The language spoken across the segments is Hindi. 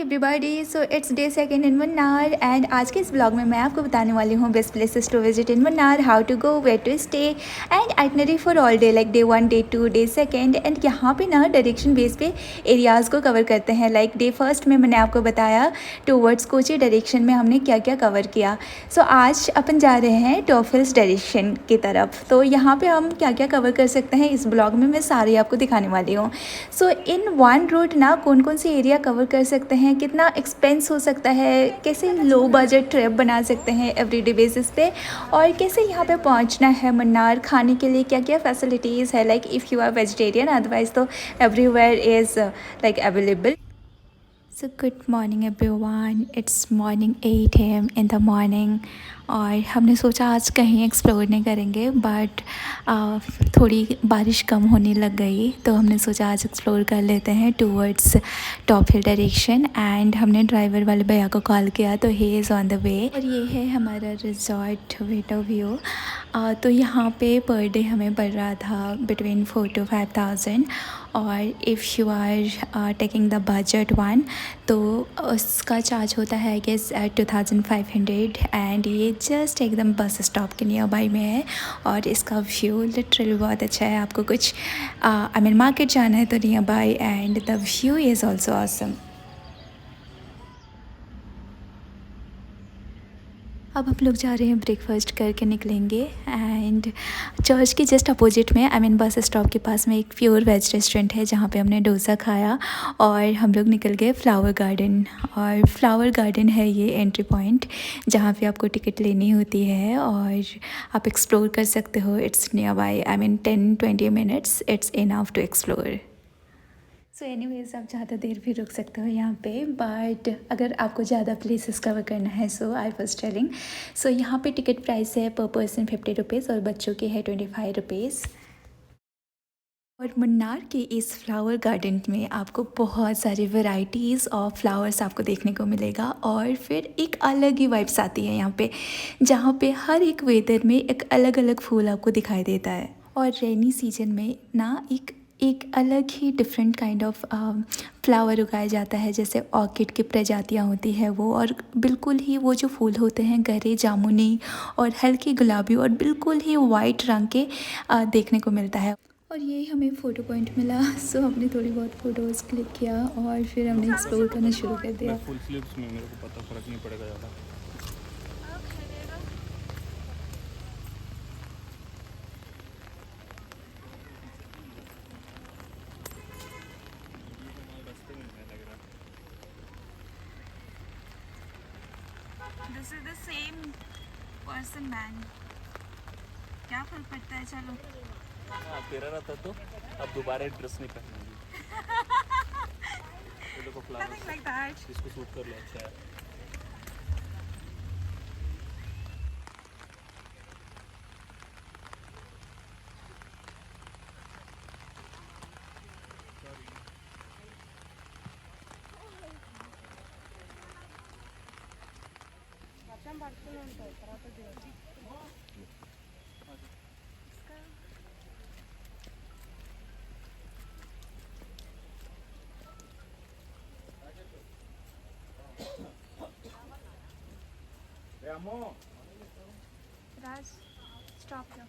Everybody, so it's day second in Mannar and आज के इस ब्लॉग में मैं आपको बताने वाली हूँ best places to visit in Munnar, how to go, where to stay and itinerary for all day like day 1, day 2, day second. And यहाँ पे ना डायरेक्शन बेस पे एरियाज़ को कवर करते हैं। लाइक डे फर्स्ट में मैंने आपको बताया टूवर्ड्स कोची डायरेक्शन में हमने क्या क्या कवर किया। सो आज अपन जा रहे हैं टॉप हिल्स डायरेक्शन की तरफ। तो यहाँ पे हम क्या क्या कवर कर सकते हैं इस ब्लॉग में मैं सारी आपको दिखाने वाली हूँ। सो इन वन रूट ना कौन कौन से एरिया कवर कर सकते हैं, कितना एक्सपेंस हो सकता है, कैसे लो बजट ट्रिप बना सकते हैं एवरीडे बेसिस पे, और कैसे यहाँ पे पहुँचना है मन्नार, खाने के लिए क्या क्या फैसिलिटीज़ है। Like if you are vegetarian, otherwise तो everywhere is like available. So good morning everyone, it's morning 8 AM in the morning. और हमने सोचा आज कहीं एक्सप्लोर नहीं करेंगे, बट थोड़ी बारिश कम होने लग गई तो हमने सोचा आज एक्सप्लोर कर लेते हैं towards top hill direction. And हमने ड्राइवर वाले भैया को कॉल किया तो he is on the way. और ये है हमारा रिजॉर्ट वेटो व्यू। तो यहाँ पे पर डे हमें पड़ रहा था बिटवीन 4 to 5,000। और if you are taking the budget one तो उसका चार्ज होता है गेस 2,500। एंड ये जस्ट एकदम बस स्टॉप के नियर बाई में है और इसका व्यू लिटरली बहुत अच्छा है। आपको कुछ आई मीन मार्केट जाना है तो near by, and the view is also awesome. अब हम लोग जा रहे हैं, ब्रेकफास्ट करके निकलेंगे। एंड चर्च के जस्ट अपोजिट में आई मीन बस स्टॉप के पास में एक प्योर वेज रेस्टोरेंट है जहाँ पे हमने डोसा खाया और हम लोग निकल गए फ्लावर गार्डन। और फ्लावर गार्डन है ये एंट्री पॉइंट जहाँ पे आपको टिकट लेनी होती है और आप एक्सप्लोर कर सकते हो। It's nearby, I mean 10-20 minutes it's enough to explore. So anyways आप ज़्यादा देर भी रुक सकते हो यहाँ पे, बट अगर आपको ज़्यादा प्लेसेस कवर करना है सो आई वाज टेलिंग। सो यहाँ पे टिकट प्राइस है पर पर्सन 50 रुपीज़ और बच्चों के है 25 रुपीज़। और मुन्नार के इस फ्लावर गार्डन में आपको बहुत सारी वैरायटीज़ ऑफ फ्लावर्स आपको देखने को मिलेगा और फिर एक अलग ही वाइब्स आती है यहाँ पे, जहाँ पे हर एक वेदर में एक अलग अलग फूल आपको दिखाई देता है। और रेनी सीजन में ना एक एक अलग ही डिफरेंट काइंड ऑफ फ्लावर उगाया जाता है, जैसे ऑर्किड की प्रजातियाँ होती है वो, और बिल्कुल ही वो जो फूल होते हैं गहरे जामुनी और हल्के गुलाबी और बिल्कुल ही वाइट रंग के देखने को मिलता है। और ये हमें फ़ोटो पॉइंट मिला, सो हमने थोड़ी बहुत फ़ोटोज़ क्लिक किया और फिर हमने एक्सप्लोर करना शुरू कर दिया। फुल स्लीव्स में मेरे को पता फर्क नहीं पड़ेगा ज़्यादा। This is the same person man, क्या फर्क पड़ता है। चलो हाँ तेरा रहता तो अब दोबारा ड्रेस नहीं पहनूंगी। ये देखो फ्लावर्स लाइक दैट। इसको सूट कर लो, अच्छा है। राज स्टॉप लो।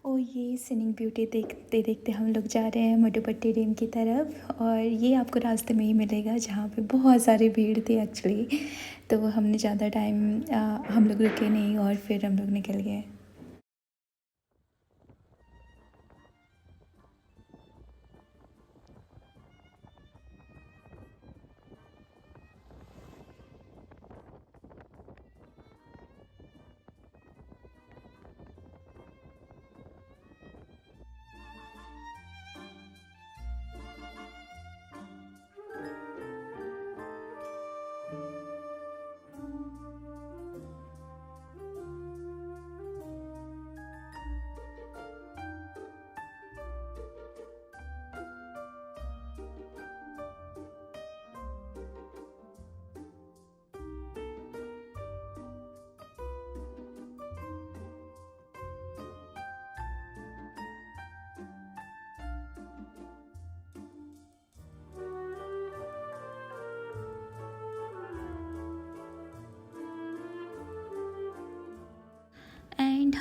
और ये सीनिक ब्यूटी देखते देखते हम लोग जा रहे हैं मधुपट्टी डैम की तरफ। और ये आपको रास्ते में ही मिलेगा जहाँ पे बहुत सारी भीड़ थी एक्चुअली, तो हमने ज़्यादा टाइम हम लोग रुके नहीं और फिर हम लोग निकल गए।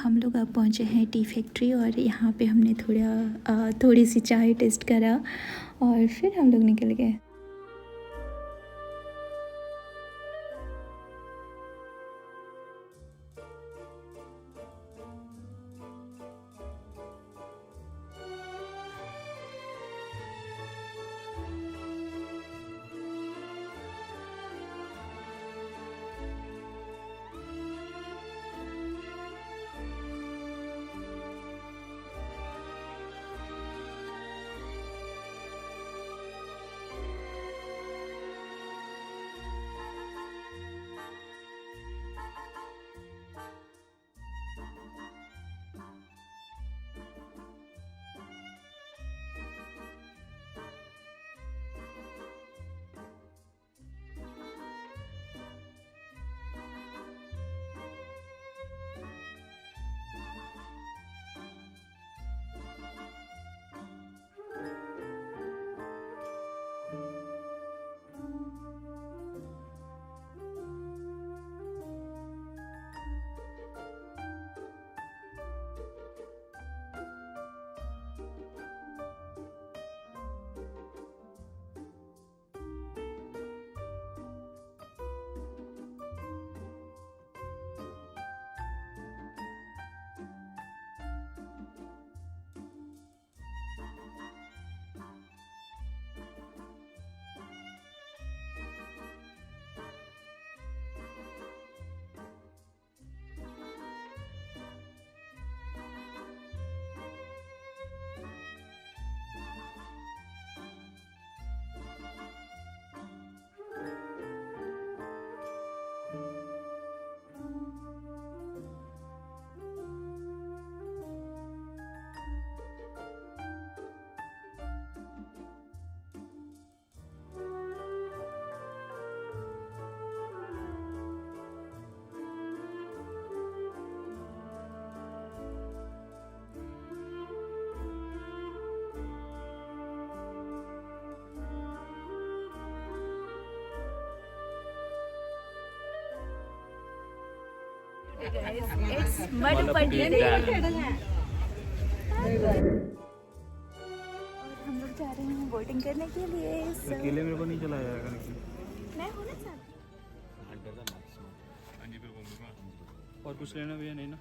हम लोग अब पहुँचे हैं टी फैक्ट्री और यहाँ पे हमने थोड़ी सी चाय टेस्ट करा और फिर हम लोग निकल गए। It's Madhupati Day. और हम लोग जा रहे हैं बोटिंग करने के लिए। अकेले मेरे को नहीं चलाया जाएगा। मैं हूँ ना साथ। और कुछ लेना भी है नहीं ना?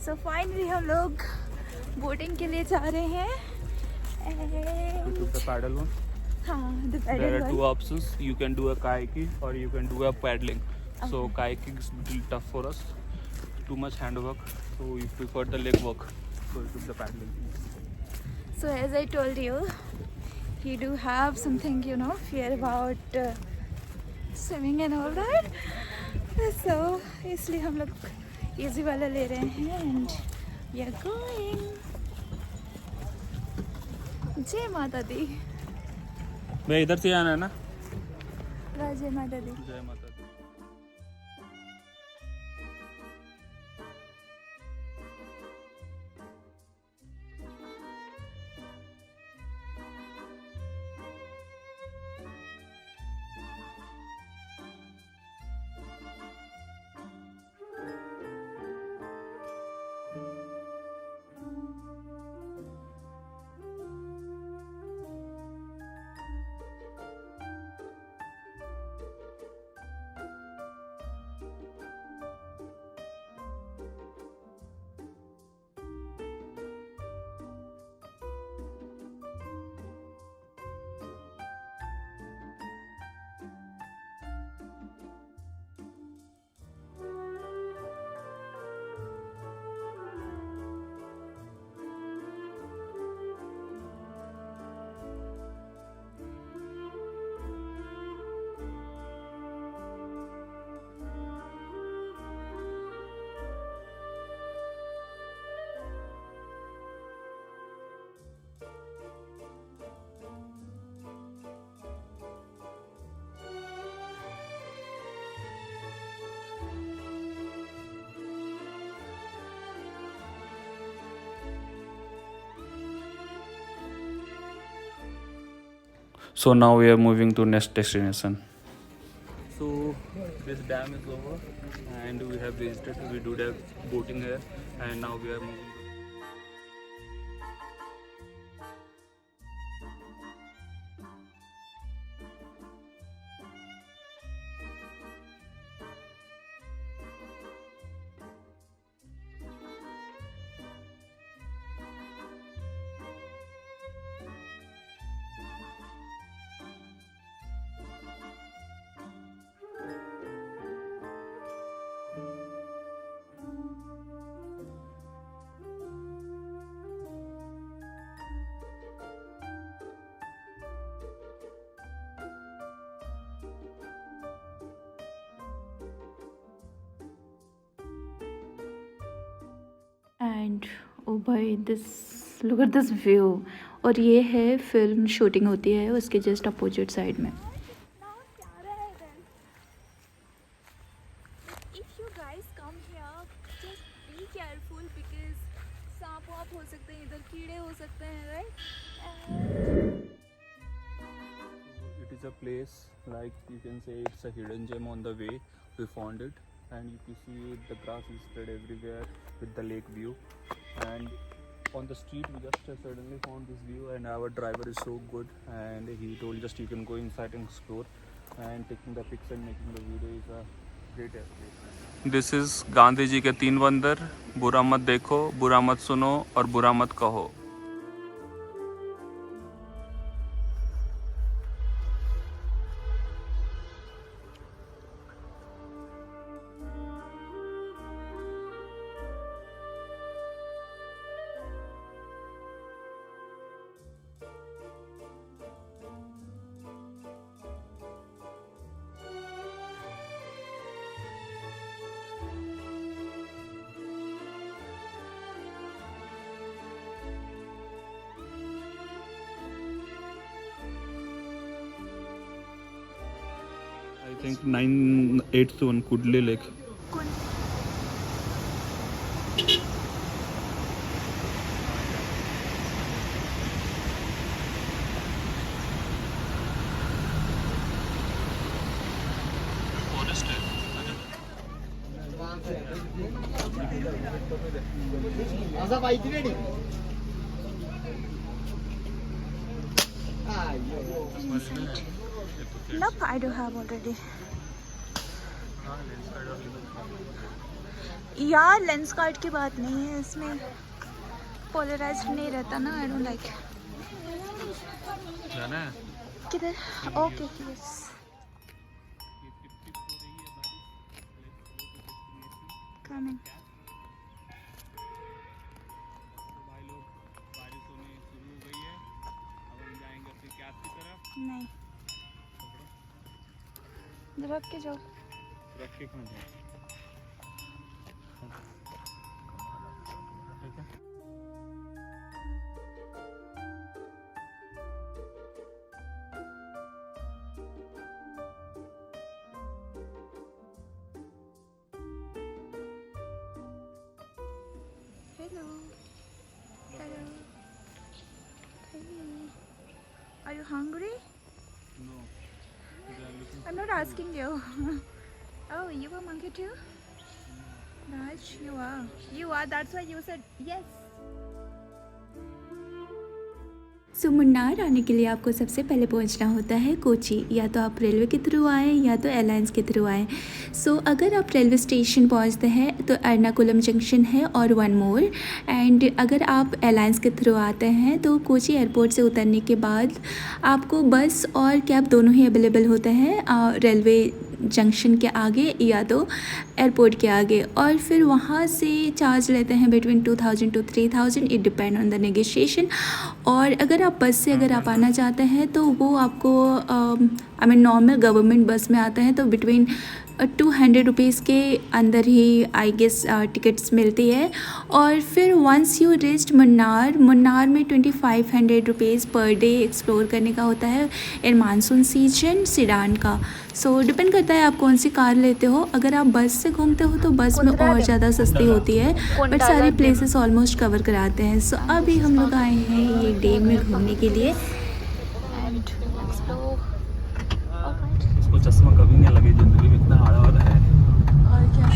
सो फाइनली हम लोग बोटिंग के लिए जा रहे हैं। The paddle one. हाँ, the There pedal are two one. options. You can do a kayaking or you can do a paddling. So kayaking is little tough for us. Too much hand work. So we prefer the leg work. So we took the paddling. So as I told you, you do have something, fear about swimming and all that. So इसलिए हम लोग easy वाला ले रहे हैं and we are going. जय माता दी। मैं इधर से आना है ना? जय माता दी। जय माता दी। So now we are moving to next destination. So this dam is over and we have reached it. We do have boating here and now we are moving. And ओ भाई this look at this view. और ये है फिल्म शूटिंग होती है उसके जस्ट अपोजिट साइड में। If you guys come here, just be careful because सांप वाप हो सकते हैं, इधर कीड़े हो सकते हैं, right? It is a place like you can say it's a hidden gem on the way. We found it and you can see the grass is spread everywhere with the lake view. And on the street we just suddenly found this view and our driver is so good and he told just you can go inside and explore and taking the pics and making the video is a great place. This is Gandhi ji के 3 बंदर, बुरा मत देखो, बुरा मत सुनो और बुरा मत कहो। I think 9/8 one Kudle Lake. Nope, I do have already. यार लेंस कार्ड की बात नहीं है इसमें, पोलराइज्ड नहीं रहता ना, आई डोंट लाइक। जाना है किधर? Okay yes. कमिंग। भाई लोग बारिश होने शुरू हो गई है, अब हम जाएंगे अपनी कैब की तरफ। नहीं रख के जाओ। रख के कहाँ जाए? ठीक है। Hello. Hello. Hey. Are you hungry? No. I'm not asking you. Oh, you a monkey too? Raj, you are. You are. That's why you said yes. सो मुन्नार आने के लिए आपको सबसे पहले पहुंचना होता है कोची। या तो आप रेलवे के थ्रू आएँ या तो एयरलाइंस के थ्रू आएँ। सो अगर आप रेलवे स्टेशन पहुंचते हैं तो एर्नाकुलम जंक्शन है और वन मोर। एंड अगर आप एयरलाइंस के थ्रू आते हैं तो कोची एयरपोर्ट से उतरने के बाद आपको बस और कैब दोनों ही अवेलेबल होते हैं रेलवे जंक्शन के आगे या तो एयरपोर्ट के आगे। और फिर वहाँ से चार्ज लेते हैं between 2000 to 3000, it depend on the negotiation. और अगर आप बस से अगर आप आना चाहते हैं तो वो आपको नॉर्मल गवर्नमेंट बस में आते हैं तो बिटवीन 200 रुपीज़ के अंदर ही आई गेस टिकट्स मिलती है। और फिर वंस यू रिच्ड मुन्नार में 2500 रुपीज़ पर डे एक्सप्लोर करने का होता है इन मानसून सीजन सिडान का। सो डिपेंड करता है आप कौन सी कार लेते हो। अगर आप बस से घूमते हो तो बस में और ज़्यादा सस्ती होती है, बट सारे प्लेसेस ऑलमोस्ट कवर कराते हैं। सो अभी हम लोग आए हैं ये डे में घूमने के लिए। उसको चश्मा कभी नहीं लगे जिंदगी में, इतना आड़ा वाला है। और क्या।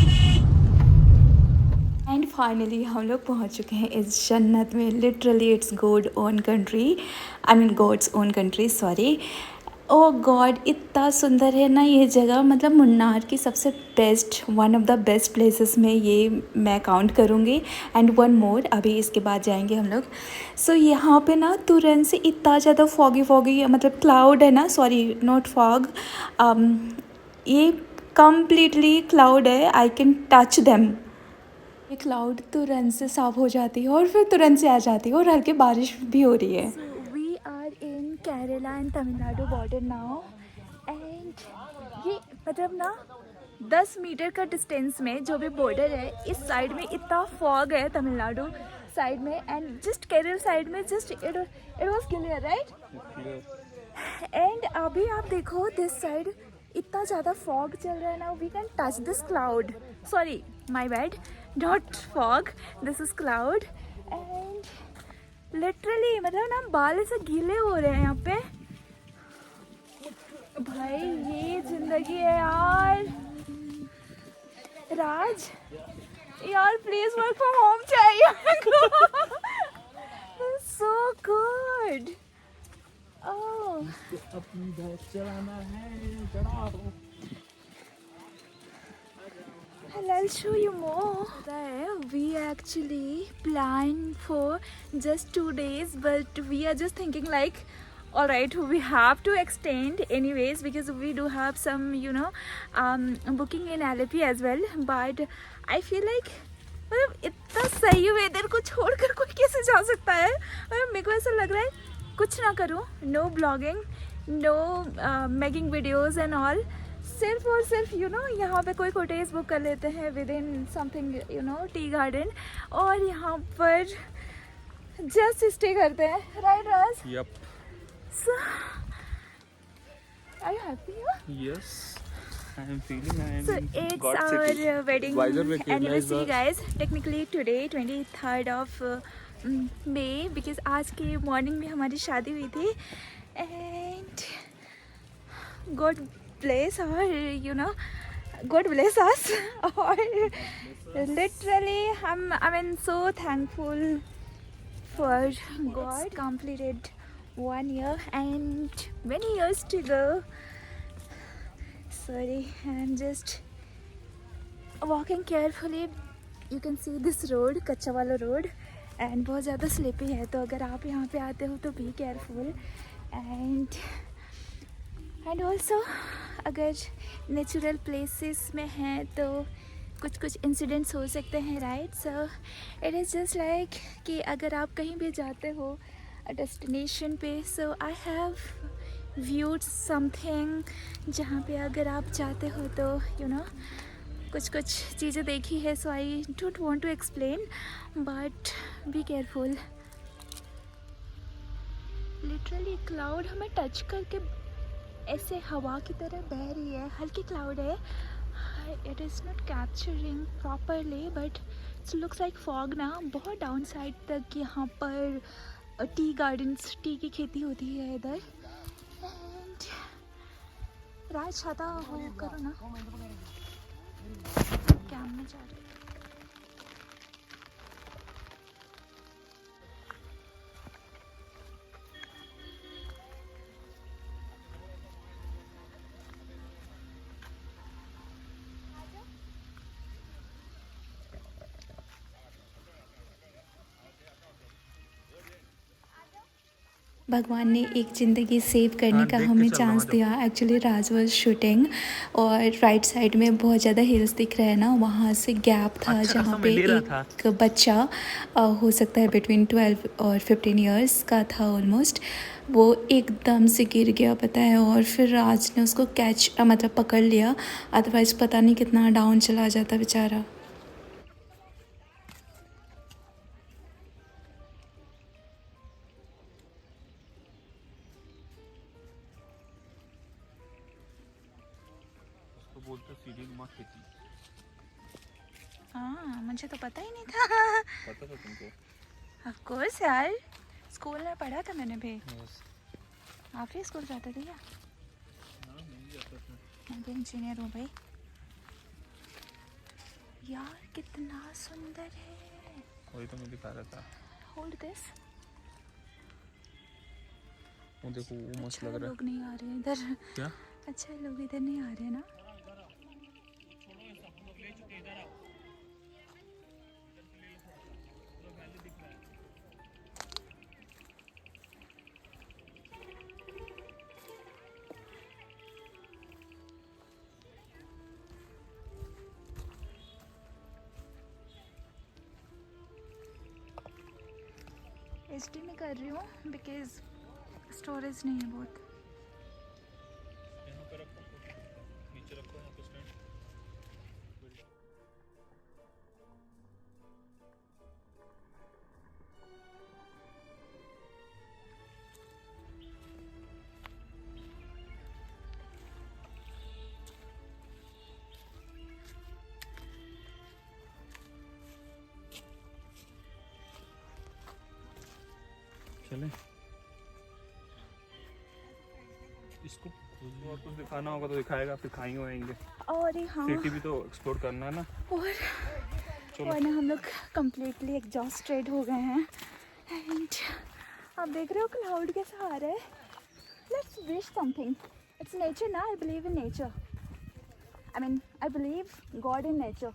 एंड फाइनली हम लोग पहुंच चुके हैं इस जन्नत में। Literally it's God own country, I mean God's own country, sorry. Oh God, इतना सुंदर है ना ये जगह। मतलब मुन्नार की सबसे best, one of the best places में ये मैं काउंट करूँगी। एंड वन मोर, अभी इसके बाद जाएंगे हम लोग। सो यहाँ पे ना तुरंत से इतना ज़्यादा फॉगी मतलब क्लाउड है ना, सॉरी नॉट फॉग, ये कम्प्लीटली क्लाउड है। I can touch them. ये क्लाउड तुरंत से साफ हो जाती है और फिर तुरंत से आ जाती है और हल्की बारिश भी हो रही है। We are in Kerala and Tamil Nadu border now. And ये मतलब ना 10 मीटर का डिस्टेंस में जो भी बॉर्डर है, इस साइड में इतना फॉग है तमिलनाडु साइड में, एंड जस्ट केरल साइड में just it was clear, right. And अभी आप देखो दिस साइड इतना ज़्यादा फॉग चल रहा है ना, we can touch this cloud, sorry my bad, not fog, this is cloud. And literally मतलब ना बाल ऐसे गीले हो रहे हैं यहाँ पे। भाई ये जिंदगी है यार। राज यार प्लीज वर्क फ्रॉम होम चाहिए सो गुड। अपनी बाइक चलाना है, चढ़ाओ। I'll show you more. We actually planned for just 2 days, but we are just thinking like, all right, we have to extend anyways because we do have some, booking in Alleppey as well. But I feel like मतलब इतना सही वेदर को छोड़कर कोई कैसे जा सकता है। मतलब मेरे को ऐसा लग रहा है कुछ ना करूँ, no blogging, no making videos and all, सिर्फ और सिर्फ यहाँ पे कोई कोटेज बुक कर लेते हैं within something tea garden, और यहाँ पर जस्ट स्टे करते हैं, right Raj? Yup. So are you happy? Yes, I am feeling I am So in it's God our city. wedding By the way, Kerala is anniversary, the- guys. Technically today 23rd of May, because आज के मॉर्निंग में हमारी शादी हुई थी। And God bless our God bless us और literally I mean so thankful for God. Completed 1 year and many years to go. Sorry, I'm just walking carefully. You can see this road, कच्चा वाला रोड, and बहुत ज़्यादा स्लिपी है, तो अगर आप यहाँ पे आते हो तो बी केयरफुल। एंड ऑल्सो अगर नेचुरल प्लेसेस में हैं तो कुछ कुछ इंसिडेंट्स हो सकते हैं, right? So it is just like कि अगर आप कहीं भी जाते हो डेस्टिनेशन पे, सो आई हैव व्यूड समथिंग जहाँ पे अगर आप जाते हो तो कुछ कुछ चीज़ें देखी है। So I don't want to explain, but be careful. Literally cloud हमें टच करके ऐसे हवा की तरह बह रही है, हल्की क्लाउड है। It is not capturing properly but it's looks like fog ना। बहुत डाउन साइड तक यहाँ पर टी गार्डन्स, टी की खेती होती है इधर। एंड राज छाता हो करो ना, कैम में जा रही। भगवान ने एक ज़िंदगी सेव करने का देख के हमें चल रहा चांस हूँ। दिया। एक्चुअली राज वाज शूटिंग और राइट साइड में बहुत ज़्यादा हिल्स दिख रहा है ना, वहाँ से गैप था अच्छा जहाँ खासा पे मैं ले रहा एक बच्चा हो सकता है बिटवीन 12 और 15 इयर्स का था ऑलमोस्ट, वो एकदम से गिर गया पता है। और फिर राज ने उसको कैच मतलब पकड़ लिया, अदरवाइज़ पता नहीं कितना डाउन चला जाता बेचारा। उसको बोलते सीढ़ी नुमा खेती। हाँ, मुझे तो पता ही नहीं था। पता था तुमको? ऑफ कोर्स यार, स्कूल में पढ़ा था मैंने भी। Yes. आप ही स्कूल जाते थे क्या? हाँ, नहीं मैं भी इंजीनियर हूँ भाई। यार कितना सुंदर है। वही तो मैं दिखा रहा था। Hold this. वो देखो वो मस्त अच्छा लग रहा है। लोग नहीं आ रहे हैं इधर। क्या? अच्छा लोग इधर नहीं आ रहे हैं ना। HD में कर रही हूँ बिकॉज स्टोरेज नहीं है बहुत। यहाँ पे रखो, नीचे रखो, यहाँ पे स्टैंड। चले इसको और कुछ दिखाना होगा तो दिखाएगा, फिर खाएंगे वाएंगे। और हाँ सिटी भी तो एक्सप्लोर करना है ना। और चलो। और ना हम लोग कम्प्लीटली एग्जॉस्टेड हो गए हैं। एंड आप देख रहे हो क्लाउड कैसा आ रहा है। Let's wish something. It's nature ना। I believe in nature. I believe God in nature.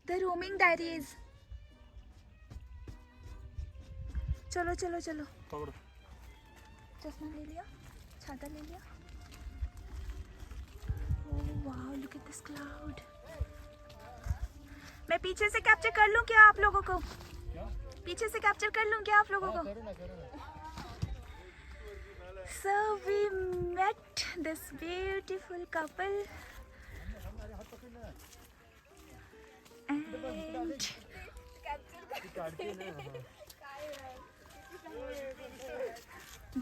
The roaming diaries. चलो चलो चलो। पकड़ो। चश्मा ले लिया, छाता ले लिया। Oh wow, look at this cloud. मैं पीछे से कैप्चर कर लूं क्या आप लोगों को? पीछे से कैप्चर कर लूं क्या आप लोगों को? So we met this beautiful couple. And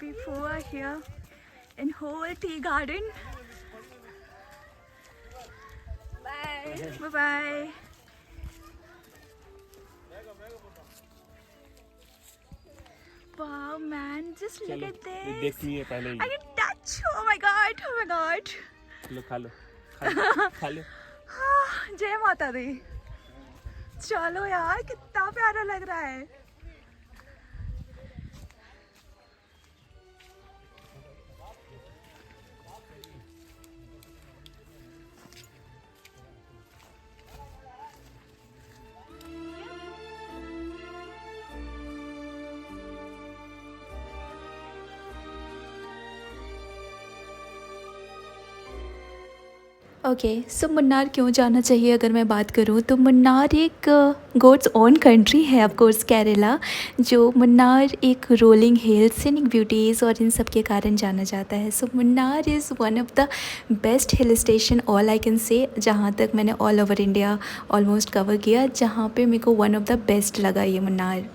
before here in whole tea garden. Bye bye. Wow man, just look at this. देख लिए पहले ही। I can touch. Oh my god, oh my god. लो खा लो, खा लो। जय माता दी। चलो यार कितना प्यारा लग रहा है। ओके सो मुन्नार क्यों जाना चाहिए अगर मैं बात करूँ तो मुन्नार एक गॉड्स ओन कंट्री है ऑफ कोर्स केरला। जो मुन्नार एक रोलिंग हिल सीनिक ब्यूटीज़ और इन सब के कारण जाना जाता है। So Munnar is one of the best hill station all I can say, जहाँ तक मैंने all over India almost cover किया, जहाँ पे मेरे को वन ऑफ द बेस्ट लगा ये मुन्नार।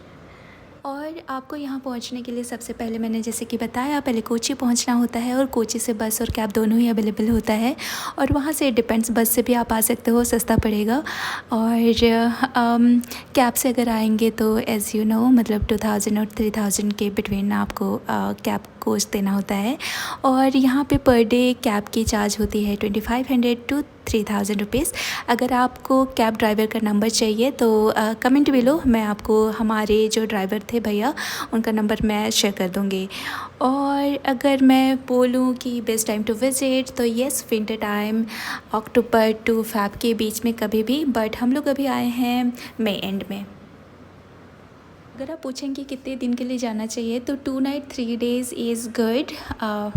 और आपको यहाँ पहुँचने के लिए सबसे पहले मैंने जैसे कि बताया पहले कोची पहुँचना होता है और कोची से बस और कैब दोनों ही अवेलेबल होता है। और वहाँ से डिपेंड्स, बस से भी आप आ सकते हो, सस्ता पड़ेगा। और कैब से अगर आएंगे तो एज़ यू नो मतलब 2000 और 3000 के बिटवीन आपको कैब कॉस्ट देना होता है। और यहाँ पे पर डे कैब की चार्ज होती है 2500 to 3000 रुपीज़। अगर आपको कैब ड्राइवर का नंबर चाहिए तो कमेंट भी लो, मैं आपको हमारे जो ड्राइवर थे भैया उनका नंबर मैं शेयर कर दूँगी। और अगर मैं बोलूँ कि बेस्ट टाइम टू विज़िट तो yes winter time October to Feb के बीच में कभी भी, बट हम लोग अभी आए हैं मई एंड में। अगर आप पूछेंगे कितने दिन के लिए जाना चाहिए तो 2 night 3 days is good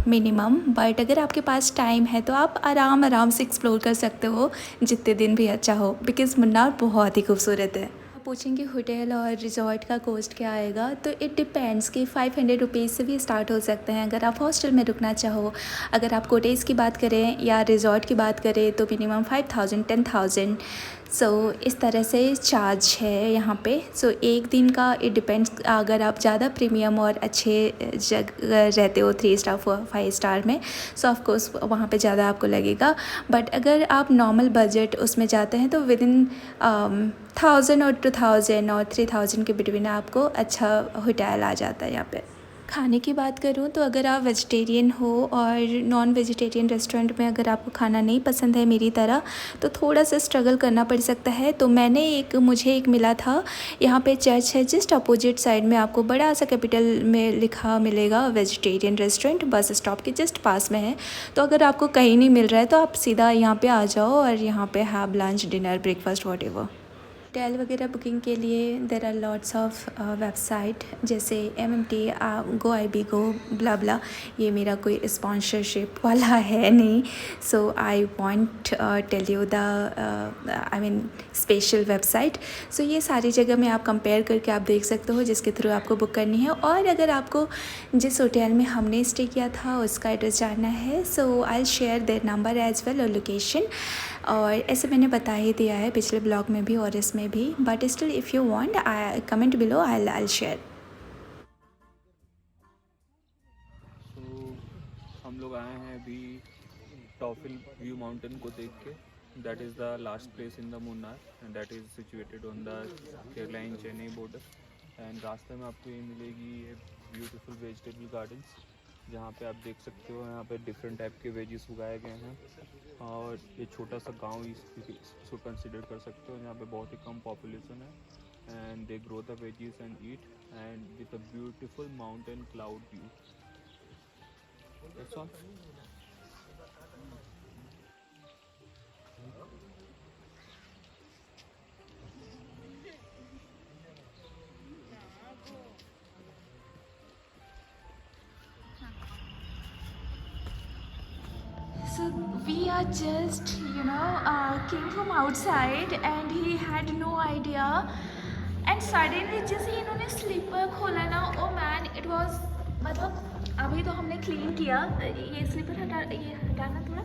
minimum. But अगर आपके पास टाइम है तो आप आराम से एक्सप्लोर कर सकते हो जितने दिन भी अच्छा हो, बिकॉज़ मुन्नार बहुत ही खूबसूरत है। पूछेंगे होटल और रिजॉर्ट का कॉस्ट क्या आएगा तो इट डिपेंड्स कि 500 रुपीज़ से भी स्टार्ट हो सकते हैं अगर आप हॉस्टल में रुकना चाहो। अगर आप कोटेज की बात करें या रिजॉर्ट की बात करें तो मिनिमम 5000 10,000 सो इस तरह से चार्ज है यहाँ पे। सो एक दिन का इट डिपेंड्स, अगर आप ज़्यादा प्रीमियम और अच्छे जगह रहते हो 3 स्टार 5 स्टार में, सो ऑफ कोर्स वहाँ पे ज़्यादा आपको लगेगा। बट अगर आप नॉर्मल बजट उसमें जाते हैं तो विद इन 1000 और 2000 और 3000 के बिटवीन आपको अच्छा होटल आ जाता है यहाँ पे। खाने की बात करूँ तो अगर आप वेजिटेरियन हो और नॉन वेजिटेरियन रेस्टोरेंट में अगर आपको खाना नहीं पसंद है मेरी तरह, तो थोड़ा सा स्ट्रगल करना पड़ सकता है। तो मुझे एक मिला था, यहाँ पे चर्च है जस्ट अपोजिट साइड में, आपको बड़ा सा कैपिटल में लिखा मिलेगा वेजिटेरियन रेस्टोरेंट, बस स्टॉप के जस्ट पास में है। तो अगर आपको कहीं नहीं मिल रहा है तो आप सीधा यहाँ पे आ जाओ और यहाँ पे have lunch dinner breakfast whatever. Hotel वगैरह बुकिंग के लिए there are lots of website, जैसे MMT, GoIbiGo, ब्ला ब्ला। ये मेरा कोई स्पॉन्सरशिप वाला है नहीं, so I want tell you the special website. सो ये सारी जगह में आप कंपेयर करके आप देख सकते हो जिसके थ्रू आपको बुक करनी है। और अगर आपको जिस होटल में हमने स्टे किया था उसका एड्रेस जानना है, so I will share their number as well और लोकेशन। और ऐसे मैंने बता ही दिया है पिछले ब्लॉग में भी और इसमें भी, but still if you want comment below, I will share. So हम लोग आए हैं अभी टॉफिल व्यू माउंटेन को देख के। That is the last place in the Munnar and that is situated on the Kerala and Chennai border. And रास्ते में आपको ये मिलेगी ये ब्यूटीफुल वेजिटेबल गार्डन्स, जहाँ पे आप देख सकते हो यहाँ पे डिफरेंट टाइप के वेजिस उगाए गए हैं। और ये छोटा सा गांव इसको कंसिडर कर सकते हो, यहाँ पे बहुत ही कम पॉपुलेशन है and they grow the veggies and eat and with a beautiful mountain cloud view. That's all. So we are just, came from outside and he had no idea. And suddenly जैसे इन्होंने स्लीपर खोला ना, ओ मैन इट वाज, मतलब अभी तो हमने क्लीन किया, ये स्लीपर हटाना थोड़ा,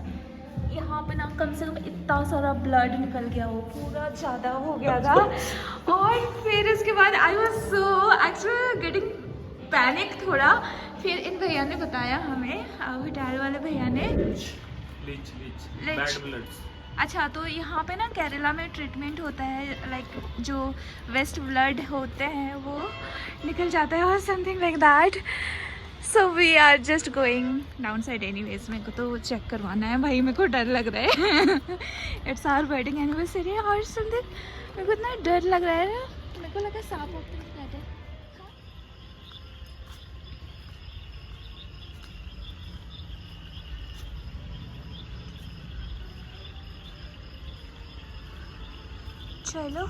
यहाँ पे ना कम से कम इतना सारा ब्लड निकल गया, वो पूरा ज़्यादा हो गया था। और फिर उसके बाद I was so actually getting panic थोड़ा। फिर इन भैया ने बताया हमें, होटल वाले भैया ने, लीच Leech. Bad bloods. अच्छा तो यहाँ पे ना केरला में ट्रीटमेंट होता है, लाइक जो वेस्ट ब्लड होते हैं वो निकल जाता है और something like that. So we are just going down side anyways. मेरे को तो चेक करवाना है भाई, मेरे को डर लग रहा है। इट्स आवर वेडिंग एनिवर्सरी और समथिंग, मेरे को इतना डर लग रहा है ना, मेरे को लगा सांप होते हैं। चलो